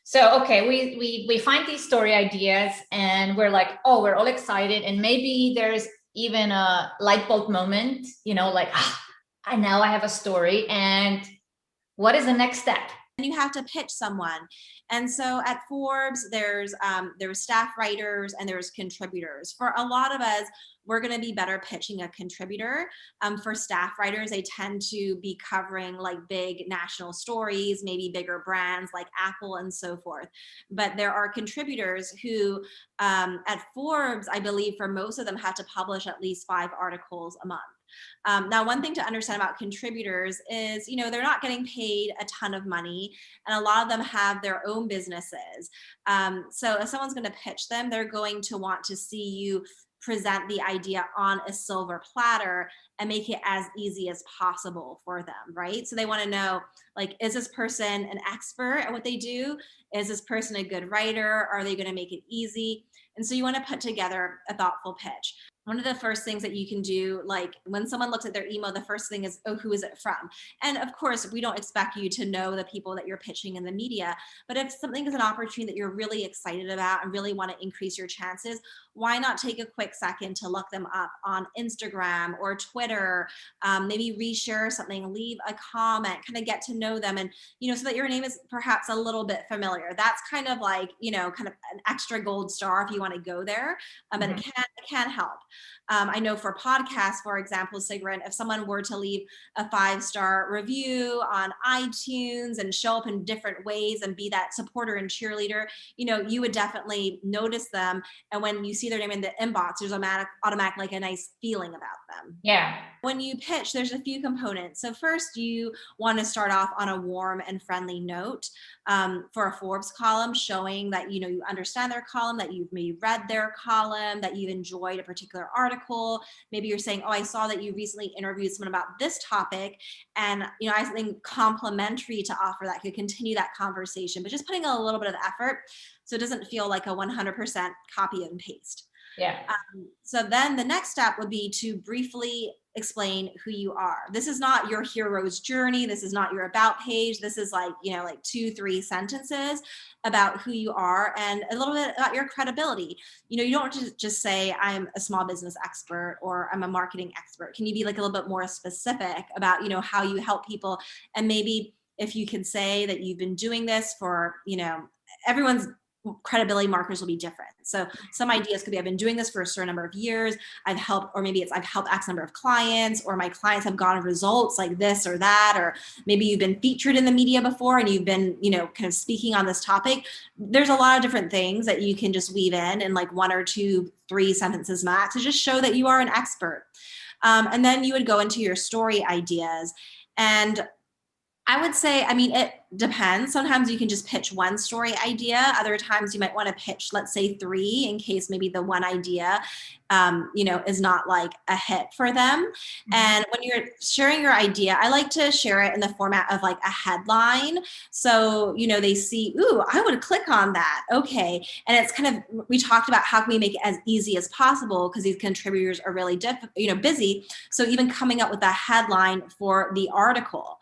So, okay, we find these story ideas and we're like, oh, we're all excited. And maybe there's even a light bulb moment, like, I now I have a story. And what is the next step? And you have to pitch someone. And so at Forbes, there's staff writers and there's contributors. For a lot of us, we're going to be better pitching a contributor. For staff writers, they tend to be covering like big national stories, maybe bigger brands like Apple and so forth. But there are contributors who at Forbes, I believe for most of them have to publish at least 5 articles a month. Now, one thing to understand about contributors is, they're not getting paid a ton of money, and a lot of them have their own businesses. So if someone's going to pitch them, they're going to want to see you present the idea on a silver platter and make it as easy as possible for them, right? So they want to know, like, is this person an expert at what they do? Is this person a good writer? Are they going to make it easy? And so you want to put together a thoughtful pitch. One of the first things that you can do, like when someone looks at their email, the first thing is, oh, who is it from? And of course, we don't expect you to know the people that you're pitching in the media, but if something is an opportunity that you're really excited about and really want to increase your chances, why not take a quick second to look them up on Instagram or Twitter, maybe reshare something, leave a comment, kind of get to know them, and, so that your name is perhaps a little bit familiar. That's kind of like, kind of an extra gold star if you want to go there, but it can help. I know for podcasts, for example, Sigrun, if someone were to leave a 5-star review on iTunes and show up in different ways and be that supporter and cheerleader, you would definitely notice them. And when you see their name in the inbox, there's automatic like a nice feeling about them. Yeah. When you pitch, there's a few components. So first, you want to start off on a warm and friendly note for a Forbes column, showing that you understand their column, that you've maybe read their column, that you've enjoyed a particular article. Maybe you're saying, oh, I saw that you recently interviewed someone about this topic, and I have something complimentary to offer that could continue that conversation, but just putting a little bit of effort so it doesn't feel like a 100% copy and paste. Yeah. So then the next step would be to briefly explain who you are. This is not your hero's journey. This is not your about page. This is like 2-3 sentences about who you are and a little bit about your credibility. You don't just say, I'm a small business expert or I'm a marketing expert. Can you be like a little bit more specific about, how you help people? And maybe if you can say that you've been doing this for, everyone's credibility markers will be different. So some ideas could be, I've been doing this for a certain number of years. I've helped, or maybe it's I've helped X number of clients, or my clients have gotten results like this or that, or maybe you've been featured in the media before and you've been, kind of speaking on this topic. There's a lot of different things that you can just weave in like 1 or 2, 3 sentences max to just show that you are an expert. And then you would go into your story ideas. And I would say, it depends. Sometimes you can just pitch one story idea. Other times you might want to pitch, let's say 3, in case maybe the one idea, is not like a hit for them. And when you're sharing your idea, I like to share it in the format of like a headline. So, they see, ooh, I would click on that. Okay. And it's kind of, we talked about how can we make it as easy as possible because these contributors are really busy. So even coming up with a headline for the article.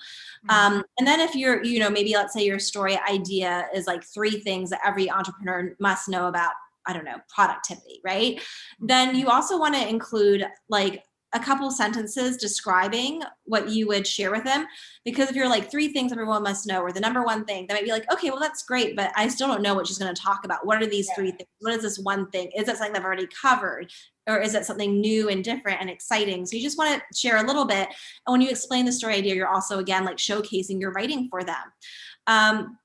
And then if you're, maybe let's say your story idea is like 3 things that every entrepreneur must know about, I don't know, productivity, right? Then you also want to include like a couple sentences describing what you would share with them. Because if you're like 3 things everyone must know, or the number 1 thing, they might be like, okay, well, that's great, but I still don't know what she's going to talk about. What are these 3 things? What is this one thing? Is it something that I've already covered? Or is it something new and different and exciting? So you just want to share a little bit. And when you explain the story idea, you're also, again, like showcasing your writing for them.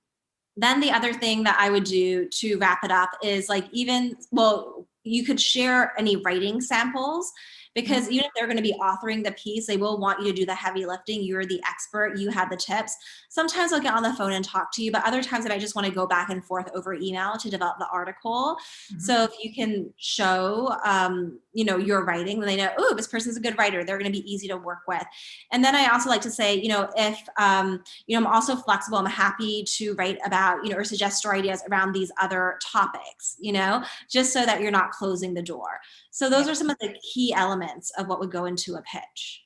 Then the other thing that I would do to wrap it up is like you could share any writing samples, because even if they're going to be authoring the piece, they will want you to do the heavy lifting. You're the expert. You have the tips. Sometimes I'll get on the phone and talk to you, but other times I might just want to go back and forth over email to develop the article. So if you can show, your writing, then they know, oh, this person's a good writer. They're going to be easy to work with. And then I also like to say, if, I'm also flexible. I'm happy to write about, or suggest story ideas around these other topics, just so that you're not closing the door. So those are some of the key elements of what would go into a pitch.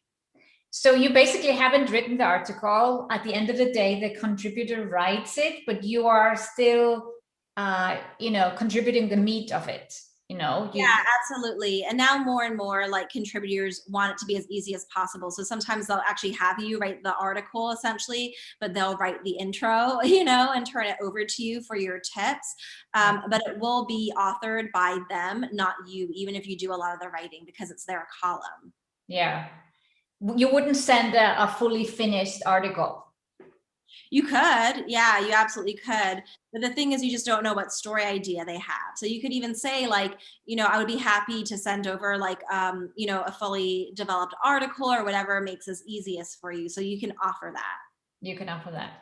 So you basically haven't written the article. At the end of the day, the contributor writes it, but you are still, contributing the meat of it. Yeah, absolutely. And now more and more like contributors want it to be as easy as possible. So sometimes they'll actually have you write the article essentially, but they'll write the intro, and turn it over to you for your tips. But it will be authored by them, not you, even if you do a lot of the writing because it's their column. Yeah. You wouldn't send a fully finished article. You could, yeah, you absolutely could. But the thing is, you just don't know what story idea they have. So you could even say, like, I would be happy to send over, like, a fully developed article or whatever makes this easiest for you. So you can offer that. You can offer that.